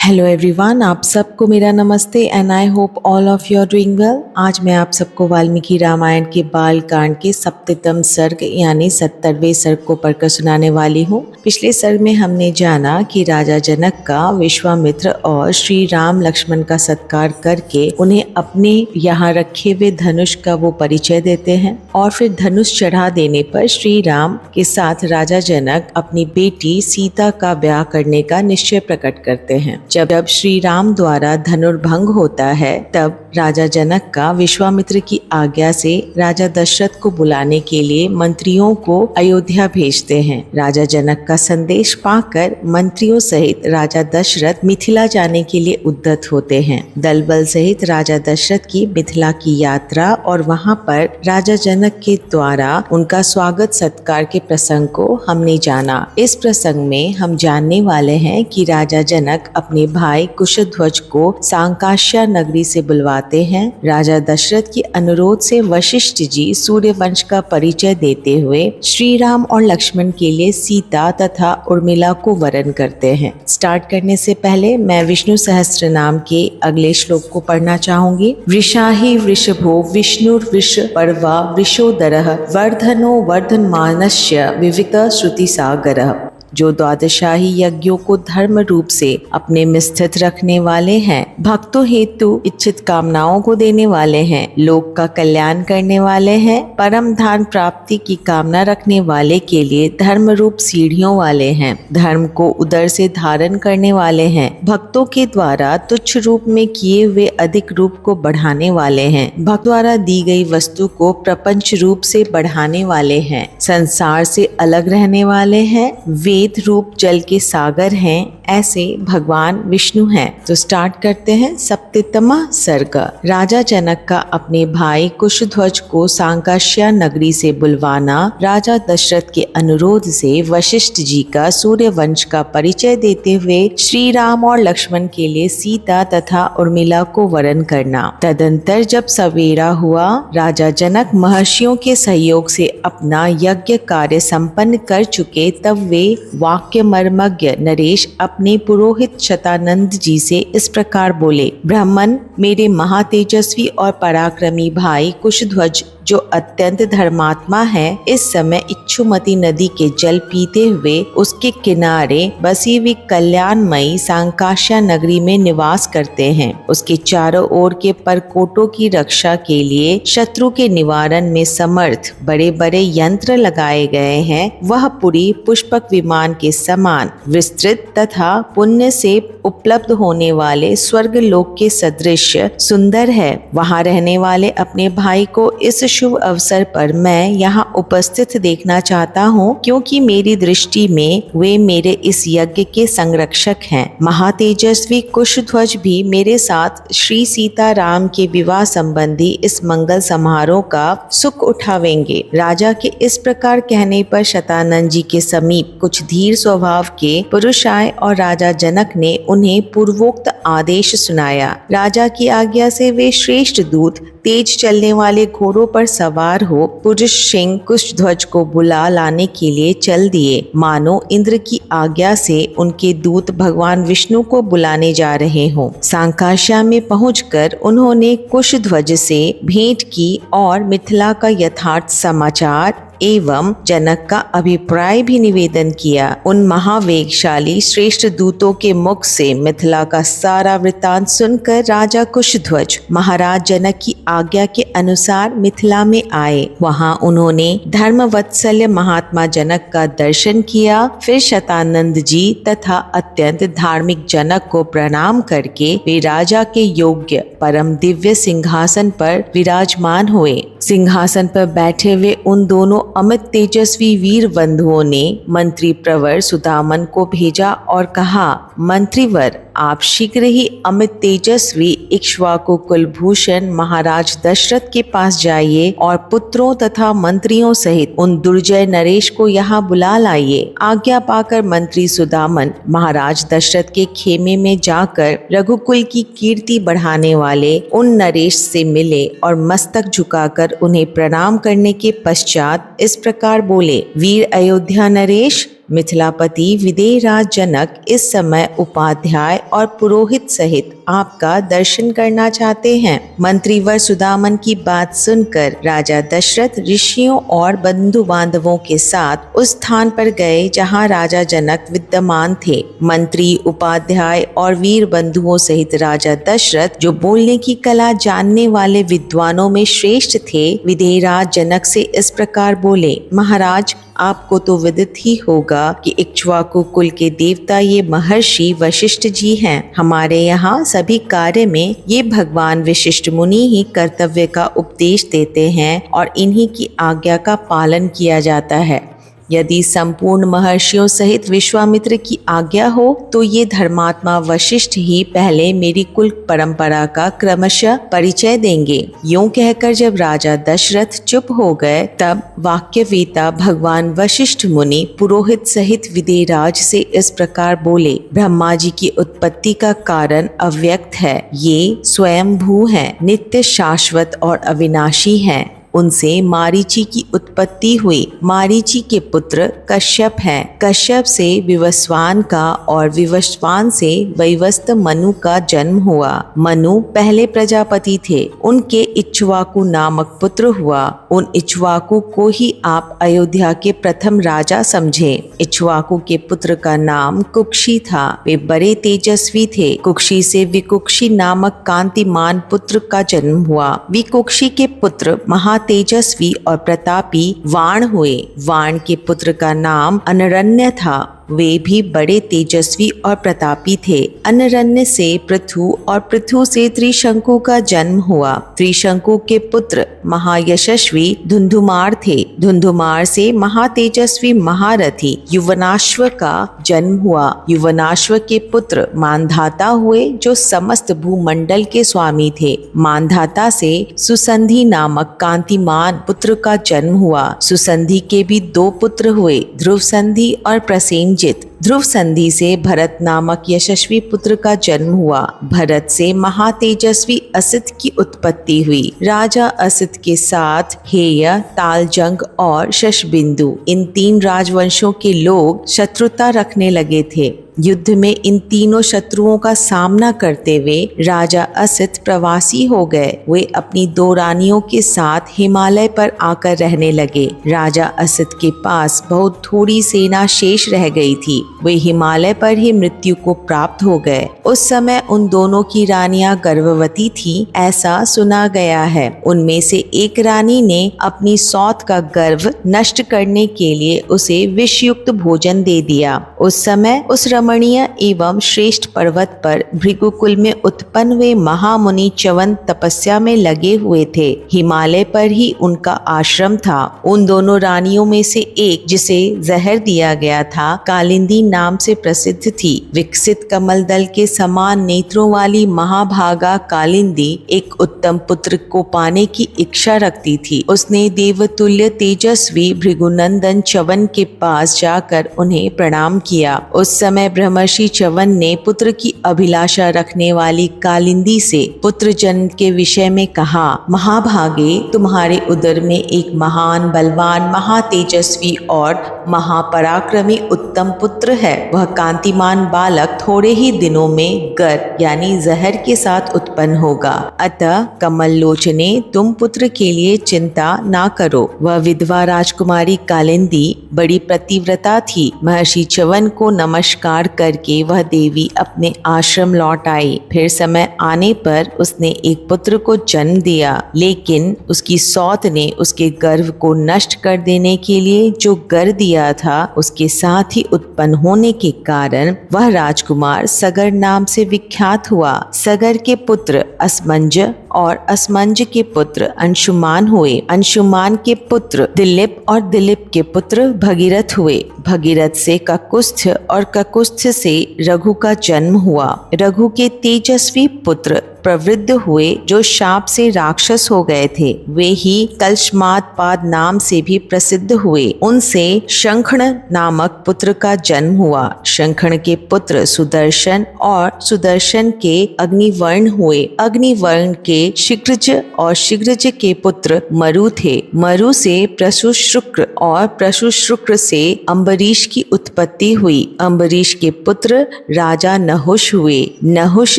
Hello everyone, आप सबको मेरा नमस्ते and I hope all of you are doing well. आज मैं आप सबको वाल्मीकि रामायण के बाल कांड के सप्तम सर्ग यानी 70वें सर्ग को पढ़कर सुनाने वाली हूँ। पिछले सर्ग में हमने जाना कि राजा जनक का विश्वामित्र और श्री राम लक्ष्मण का सत्कार करके उन्हें अपने यहाँ रखे हुए धनुष का वो परिचय देते हैं और फिर धनुष चढ़ा देने पर श्री राम के साथ राजा जनक अपनी बेटी सीता का ब्याह करने का निश्चय प्रकट करते हैं। जब श्री राम द्वारा धनुर्भंग होता है तब राजा जनक का विश्वामित्र की आज्ञा से राजा दशरथ को बुलाने के लिए मंत्रियों को अयोध्या भेजते हैं। राजा जनक का संदेश पाकर मंत्रियों सहित राजा दशरथ मिथिला जाने के लिए उद्यत होते हैं। दल बल सहित राजा दशरथ की मिथिला की यात्रा और वहां पर राजा जनक के द्वारा उनका स्वागत सत्कार के प्रसंग को हमने जाना। इस प्रसंग में हम जानने वाले हैं कि राजा जनक अपने भाई कुशध्वज को सांकाश्या नगरी से बुलवाते हैं। राजा दशरथ के अनुरोध से वशिष्ठ जी सूर्यवंश का परिचय देते हुए श्री राम और लक्ष्मण के लिए सीता तथा उर्मिला को वरण करते हैं। स्टार्ट करने से पहले मैं विष्णु सहस्त्र नाम के अगले श्लोक को पढ़ना चाहूंगी। वृषाहि वृषभो विष्णुर्वृष पर्वा वृषोदरः वर्धनो वर्धनमानस्य विविक्त श्रुति सागरः। जो द्वादशाही यज्ञों को धर्म रूप से अपने में स्थित रखने वाले हैं, भक्तों हेतु इच्छित कामनाओं को देने वाले हैं, लोक का कल्याण करने वाले हैं, परम धाम प्राप्ति की कामना रखने वाले के लिए धर्म रूप सीढ़ियों वाले हैं, धर्म को उदर से धारण करने वाले हैं, भक्तों के द्वारा तुच्छ रूप में किए हुए अधिक रूप को बढ़ाने वाले हैं, भक्त द्वारा दी गई वस्तु को प्रपंच रूप से बढ़ाने वाले हैं, संसार से अलग रहने वाले हैं, वेद रूप जल के सागर हैं, ऐसे भगवान विष्णु हैं। तो स्टार्ट करते हैं सप्तम सर्ग। राजा जनक का अपने भाई कुशध्वज को सांकाश्या नगरी से बुलवाना, राजा दशरथ के अनुरोध से वशिष्ठ जी का सूर्यवंश का परिचय देते हुए श्री राम और लक्ष्मण के लिए सीता तथा उर्मिला को वरण करना। तदंतर जब सवेरा हुआ, राजा जनक महर्षियों के सहयोग से अपना यज्ञ कार्य संपन्न कर चुके तब वे वाक्य मर्मज्ञ नरेश अपने पुरोहित शतानंद जी से इस प्रकार बोले। ब्राह्मण, मेरे महातेजस्वी और पराक्रमी भाई कुशध्वज जो अत्यंत धर्मात्मा है, इस समय इच्छुमती नदी के जल पीते हुए उसके किनारे बसी हुई कल्याणमयी सांकाश्या नगरी में निवास करते हैं। उसके चारों ओर के परकोटों की रक्षा के लिए शत्रु के निवारण में समर्थ बड़े बड़े यंत्र लगाए गए हैं। वह पुरी पुष्पक विमान के समान विस्तृत तथा पुण्य से उपलब्ध होने वाले स्वर्ग लोक के सदृश सुंदर है। वहाँ रहने वाले अपने भाई को इस शुभ अवसर पर मैं यहाँ उपस्थित देखना चाहता हूँ, क्योंकि मेरी दृष्टि में वे मेरे इस यज्ञ के संरक्षक हैं। महातेजस्वी कुशध्वज भी मेरे साथ श्री सीता राम के विवाह संबंधी इस मंगल समारोह का सुख उठावेंगे। राजा के इस प्रकार कहने पर शतानंद जी के समीप कुछ धीर स्वभाव के पुरुष आए और राजा जनक ने उन्हें पूर्वोक्त आदेश सुनाया। राजा की आज्ञा से वे श्रेष्ठ दूत तेज चलने वाले घोड़ों पर सवार हो पुरुष सिंह कुशध्वज को बुला लाने के लिए चल दिए, मानो इंद्र की आज्ञा से उनके दूत भगवान विष्णु को बुलाने जा रहे हों। सांकाश्या में पहुंचकर उन्होंने कुशध्वज से भेंट की और मिथिला का यथार्थ समाचार एवं जनक का अभिप्राय भी निवेदन किया। उन महावेगशाली श्रेष्ठ दूतों के मुख से मिथिला का सारा वृत्तांत सुनकर राजा कुशध्वज महाराज जनक की आज्ञा के अनुसार मिथिला में आए। वहां उन्होंने धर्मवत्सल्य महात्मा जनक का दर्शन किया। फिर शतानंद जी तथा अत्यंत धार्मिक जनक को प्रणाम करके वे राजा के योग्य परम दिव्य सिंहासन पर विराजमान हुए। सिंहासन पर बैठे हुए उन दोनों अमित तेजस्वी वीर बंधुओं ने मंत्री प्रवर सुदामन को भेजा और कहा, मंत्रीवर, आप शीघ्र ही अमित तेजस्वी इक्ष्वाकु कुलभूषण महाराज दशरथ के पास जाइए और पुत्रों तथा मंत्रियों सहित उन दुर्जय नरेश को यहाँ बुला लाइए। आज्ञा पाकर मंत्री सुदामन महाराज दशरथ के खेमे में जाकर रघुकुल की कीर्ति बढ़ाने वाले उन नरेश से मिले और मस्तक झुकाकर उन्हें प्रणाम करने के पश्चात इस प्रकार बोले। वीर अयोध्या नरेश, मिथिलापति विदेहराज जनक इस समय उपाध्याय और पुरोहित सहित आपका दर्शन करना चाहते हैं। मंत्रीवर सुदामन की बात सुनकर राजा दशरथ ऋषियों और बंधु बांधवों के साथ उस स्थान पर गए जहां राजा जनक विद्यमान थे। मंत्री, उपाध्याय और वीर बंधुओं सहित राजा दशरथ, जो बोलने की कला जानने वाले विद्वानों में श्रेष्ठ थे, विदेहराज जनक से इस प्रकार बोले, महाराज, आपको तो विदित ही होगा कि इक्ष्वाकु कुल के देवता ये महर्षि वशिष्ठ जी हैं। हमारे यहाँ सभी कार्य में ये भगवान वशिष्ठ मुनि ही कर्तव्य का उपदेश देते हैं और इन्हीं की आज्ञा का पालन किया जाता है। यदि संपूर्ण महर्षियों सहित विश्वामित्र की आज्ञा हो तो ये धर्मात्मा वशिष्ठ ही पहले मेरी कुल परंपरा का क्रमशः परिचय देंगे। यूं कहकर जब राजा दशरथ चुप हो गए, तब वाक्यवेता भगवान वशिष्ठ मुनि पुरोहित सहित विदेहराज से इस प्रकार बोले, ब्रह्मा जी की उत्पत्ति का कारण अव्यक्त है। ये स्वयंभू हैं, नित्य, शाश्वत और अविनाशी हैं। उनसे मारीची की उत्पत्ति हुई। मारीची के पुत्र कश्यप हैं। कश्यप से विवस्वान का और विवस्वान से वैवस्त मनु का जन्म हुआ। मनु पहले प्रजापति थे। उनके इक्ष्वाकु नामक पुत्र हुआ। उन इक्ष्वाकु को ही आप अयोध्या के प्रथम राजा समझे। इक्ष्वाकु के पुत्र का नाम कुक्षी था। वे बड़े तेजस्वी थे। कुक्षी से विकुक्षी नामक कांतिमान पुत्र का जन्म हुआ। विकुक्षी के पुत्र तेजस्वी और प्रतापी वाण हुए। वाण के पुत्र का नाम अनरण्य था। वे भी बड़े तेजस्वी और प्रतापी थे। अनरण्य से पृथु और पृथु से त्रिशंकु का जन्म हुआ। त्रिशंकु के पुत्र महायशस्वी धुंधुमार थे। धुंधुमार से महातेजस्वी महारथी युवनाश्व का जन्म हुआ। युवनाश्व के पुत्र मानधाता हुए, जो समस्त भूमंडल के स्वामी थे। मानधाता से सुसंधि नामक कांतिमान पुत्र का जन्म हुआ। सुसंधि के भी 2 पुत्र हुए, ध्रुव संधि और प्रसेनजित। ध्रुव संधि से भरत नामक यशस्वी पुत्र का जन्म हुआ। भरत से महातेजस्वी असित की उत्पत्ति हुई। राजा असित के साथ हेय, तालजंग और शशबिंदु, इन 3 राजवंशों के लोग शत्रुता रखने लगे थे। युद्ध में इन तीनों शत्रुओं का सामना करते हुए राजा असित प्रवासी हो गए। वे अपनी 2 रानियों के साथ हिमालय पर आकर रहने लगे। राजा असित के पास बहुत थोड़ी सेना शेष रह गई थी। वे हिमालय पर ही मृत्यु को प्राप्त हो गए। उस समय उन दोनों की रानियां गर्भवती थीं, ऐसा सुना गया है। उनमें से एक रानी ने अपनी सौत का गर्भ नष्ट करने के लिए उसे विषयुक्त भोजन दे दिया। उस समय उस रमणीय एवं श्रेष्ठ पर्वत पर भृगुकुल में उत्पन्न हुए महामुनि च्यवन तपस्या में लगे हुए थे। हिमालय पर ही उनका आश्रम था। उन दोनों रानियों में से एक, जिसे जहर दिया गया था, कालिंदी नाम से प्रसिद्ध थी। विकसित कमल दल के समान नेत्रों वाली महाभागा कालिंदी एक उत्तम पुत्र को पाने की इच्छा रखती थी। उसने देवतुल्य तेजस्वी भृगुनंदन च्यवन के पास जाकर उन्हें प्रणाम किया। उस समय ब्रह्मर्षि च्यवन ने पुत्र की अभिलाषा रखने वाली कालिंदी से पुत्र जन्म के विषय में कहा, महाभागे, तुम्हारे उदर में एक महान, बलवान, महातेजस्वी और महापराक्रमी उत्तम पुत्र है। वह कांतिमान बालक थोड़े ही दिनों में गर यानी जहर के साथ उत्पन्न होगा। अतः कमल लोचने, तुम पुत्र के लिए चिंता ना करो। वह विधवा राजकुमारी कालिंदी बड़ी पतिव्रता थी। महर्षि च्यवन को नमस्कार करके वह देवी अपने आश्रम लौट आई। फिर समय आने पर उसने एक पुत्र को जन्म दिया, लेकिन उसकी सौत ने उसके गर्भ को नष्ट कर देने के लिए जो गर दिया था, उसके साथ ही उत्पन्न होने के कारण वह राजकुमार सगर नाम से विख्यात हुआ। सगर के पुत्र असमंज और असमंज के पुत्र अंशुमान हुए। अंशुमान के पुत्र दिलीप और दिलीप के पुत्र भगीरथ हुए। भगीरथ से ककुस्थ और ककुस्थ से रघु का जन्म हुआ। रघु के तेजस्वी पुत्र प्रवृत्त हुए जो शाप से राक्षस हो गए थे, वे ही तलस्मात्पाद नाम से भी प्रसिद्ध हुए। उनसे शंखण नामक पुत्र का जन्म हुआ। शंखण के पुत्र सुदर्शन और सुदर्शन के अग्निवर्ण हुए। अग्निवर्ण के शिग्रज और शिग्रज के पुत्र मरु थे। मरु से प्रसुशुक्र और प्रसुशुक्र से अम्बरीश की उत्पत्ति हुई। अम्बरीश के पुत्र राजा नहुष हुए। नहुष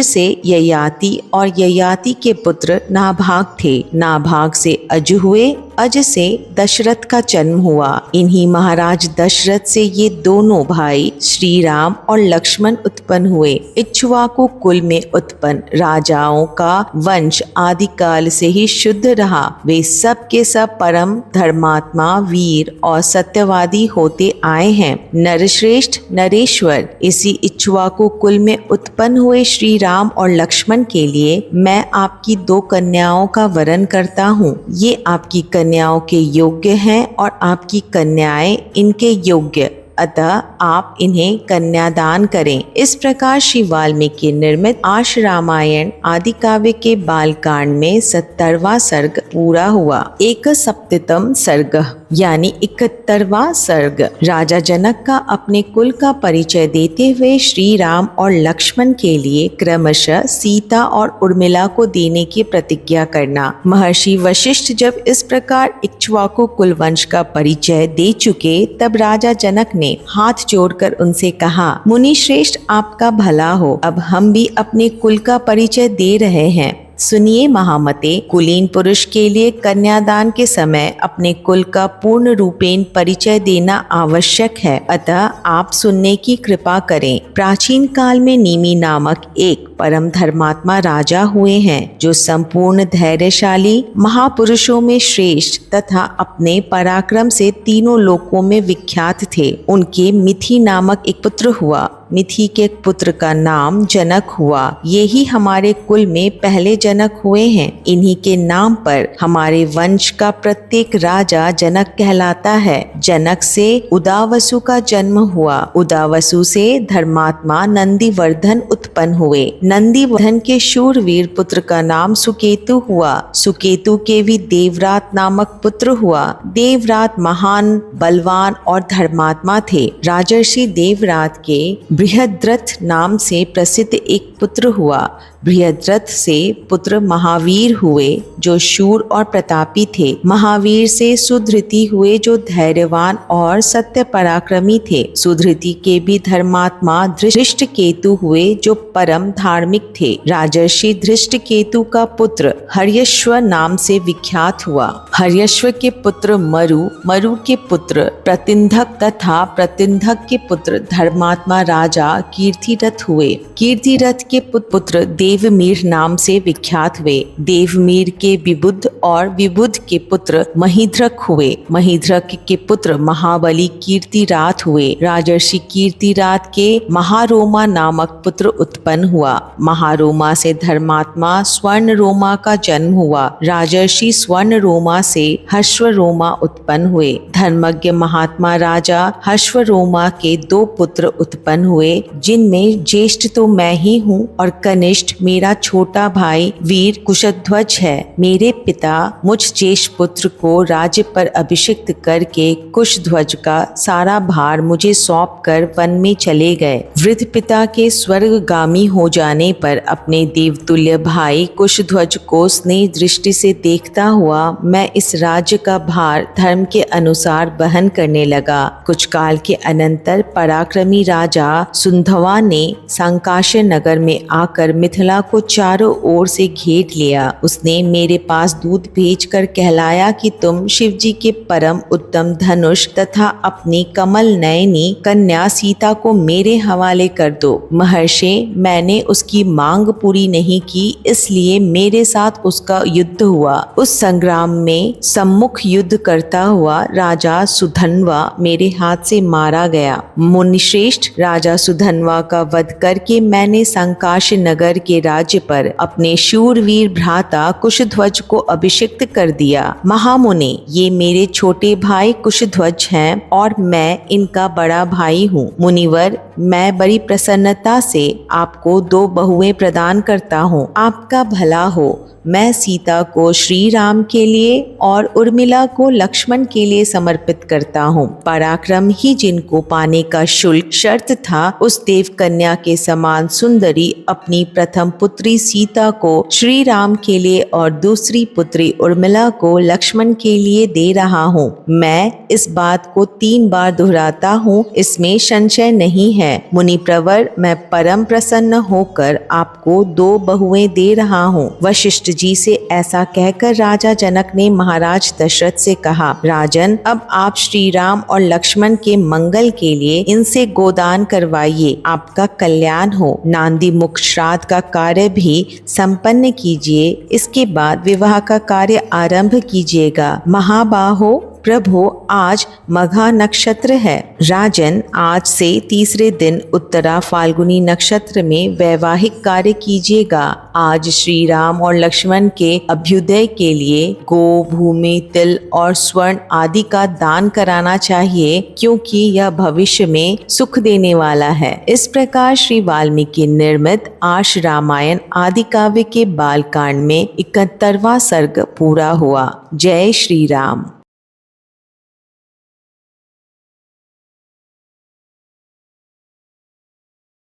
से ययाति और ययाति के पुत्र नाभाग थे। नाभाग से अज हुए। अज से दशरथ का जन्म हुआ। इन्हीं महाराज दशरथ से ये दोनों भाई श्री राम और लक्ष्मण उत्पन्न हुए। इक्ष्वाकु कुल में उत्पन्न राजाओं का वंश आदिकाल से ही शुद्ध रहा। वे सब के सब परम धर्मात्मा, वीर और सत्यवादी होते आए हैं। नरश्रेष्ठ नरेश्वर इसी इक्ष्वाकु कुल में उत्पन्न हुए श्री राम और लक्ष्मण के लिए मैं आपकी 2 कन्याओं का वरण करता हूँ। ये आपकी कन्याओं के योग्य हैं और आपकी कन्याएं इनके योग्य, अतः आप इन्हें कन्यादान करें। इस प्रकार श्री वाल्मीकि निर्मित आश रामायण आदि काव्य के बालकांड में 70वां सर्ग पूरा हुआ। 71 सर्ग यानी 71वां सर्ग राजा जनक का अपने कुल का परिचय देते हुए श्री राम और लक्ष्मण के लिए क्रमशः सीता और उर्मिला को देने की प्रतिज्ञा करना। महर्षि वशिष्ठ जब इस प्रकार इक्ष्वाकु कुल वंश का परिचय दे चुके, तब राजा जनक ने हाथ जोड़कर उनसे कहा, मुनि श्रेष्ठ आपका भला हो। अब हम भी अपने कुल का परिचय दे रहे हैं। सुनिए महामते, कुलीन पुरुष के लिए कन्यादान के समय अपने कुल का पूर्ण रूपेण परिचय देना आवश्यक है, अतः आप सुनने की कृपा करें। प्राचीन काल में नीमि नामक एक परम धर्मात्मा राजा हुए हैं, जो संपूर्ण धैर्यशाली महापुरुषों में श्रेष्ठ तथा अपने पराक्रम से तीनों लोकों में विख्यात थे। उनके मिथि नामक एक पुत्र हुआ। मिथि के पुत्र का नाम जनक हुआ। ये ही हमारे कुल में पहले जनक हुए हैं। इन्हीं के नाम पर हमारे वंश का प्रत्येक राजा जनक कहलाता है। जनक से उदावसु का जन्म हुआ। उदावसु से धर्मात्मा नंदीवर्धन उत्पन्न हुए। नंदीवर्धन के शूरवीर पुत्र का नाम सुकेतु हुआ। सुकेतु के भी देवरात नामक पुत्र हुआ। देवरात महान बलवान और धर्मात्मा थे। राजर्षि देवरात के बृहद्रथ नाम से प्रसिद्ध एक पुत्र हुआ। बृहद्रथ से पुत्र महावीर हुए, जो शूर और प्रतापी थे। महावीर से सुधृति हुए, जो धैर्यवान और सत्य पराक्रमी थे। सुधृति के भी धर्मात्मा धृष्टकेतु हुए, जो परम धार्मिक थे। राजर्षि धृष्टकेतु का पुत्र हर्यश्व नाम से विख्यात हुआ। हर्यश्व के पुत्र मरु, मरु के पुत्र प्रतिंधक तथा प्रतिंधक के पुत्र धर्मात्मा राजा कीर्तिरथ हुए। कीर्तिरथ के पुत्र देवमीर नाम से विख्यात हुए। देवमीर के विबुध और विबुध के पुत्र महिद्रक हुए। महिद्रक के पुत्र महाबली कीर्तिरात हुए। राजर्षि कीर्तिरात के महारोमा नामक पुत्र उत्पन्न हुआ। महारोमा से धर्मात्मा स्वर्णरोमा का जन्म हुआ। राजर्षि स्वर्णरोमा से हर्षरोमा उत्पन्न हुए। धर्मज्ञ महात्मा राजा हर्षरोमा के 2 पुत्र उत्पन्न हुए, जिनमें ज्येष्ठ तो मैं ही हूँ और कनिष्ठ मेरा छोटा भाई वीर कुशध्वज है। मेरे पिता मुझ ज्येष्ठ पुत्र को राज्य पर अभिषिक्त करके कुशध्वज का सारा भार मुझे सौंप कर वन में चले गए। वृद्ध पिता के स्वर्गगामी हो जाने पर अपने देवतुल्य भाई कुशध्वज को स्नेह दृष्टि से देखता हुआ मैं इस राज्य का भार धर्म के अनुसार वहन करने लगा। कुछ काल के अनंतर पराक्रमी राजा सुंधवा ने संकाशय नगर में आकर मिथिला को चारों ओर से घेर लिया। उसने मेरे पास दूत भेजकर कहलाया कि तुम शिव जी के परम उत्तम धनुष तथा अपनी कमल नयनी कन्या सीता को मेरे हवाले कर दो। महर्षि, मैंने उसकी मांग पूरी नहीं की, इसलिए मेरे साथ उसका युद्ध हुआ। उस संग्राम में सम्मुख युद्ध करता हुआ राजा सुधन्वा मेरे हाथ से मारा गया। मुनिश्रेष्ठ, राजा सुधन्वा का वध करके मैंने संकाश नगर के राज्य पर अपने शूरवीर भ्राता कुशध्वज को अभिषिक्त कर दिया। महामुनि, ये मेरे छोटे भाई कुशध्वज हैं और मैं इनका बड़ा भाई हूँ। मुनिवर, मैं बड़ी प्रसन्नता से आपको 2 बहुएं प्रदान करता हूँ। आपका भला हो। मैं सीता को श्री राम के लिए और उर्मिला को लक्ष्मण के लिए समर्पित करता हूँ। पराक्रम ही जिनको पाने का शुल्क शर्त था, उस देव कन्या के समान सुंदरी अपनी प्रथम पुत्री सीता को श्री राम के लिए और दूसरी पुत्री उर्मिला को लक्ष्मण के लिए दे रहा हूँ। मैं इस बात को 3 बार दोहराता हूँ, इसमें संशय नहीं है। मुनि प्रवर, मैं परम प्रसन्न होकर आपको 2 बहुएं दे रहा हूँ। वशिष्ठ जी से ऐसा कहकर राजा जनक ने महाराज दशरथ से कहा, राजन, अब आप श्री राम और लक्ष्मण के मंगल के लिए इनसे गोदान करवाइए। आपका कल्याण हो। नांदी मुख श्राद्ध का कार्य भी संपन्न कीजिए। इसके बाद विवाह का कार्य आरंभ कीजिएगा। महाबाहो प्रभु, आज मघा नक्षत्र है। राजन, आज से तीसरे दिन उत्तरा फाल्गुनी नक्षत्र में वैवाहिक कार्य कीजिएगा। आज श्री राम और लक्ष्मण के अभ्युदय के लिए गो, भूमि, तिल और स्वर्ण आदि का दान कराना चाहिए, क्योंकि यह भविष्य में सुख देने वाला है। इस प्रकार श्री वाल्मीकि निर्मित आश रामायण आदि काव्य के बालकांड में 71वां सर्ग पूरा हुआ। जय श्री राम।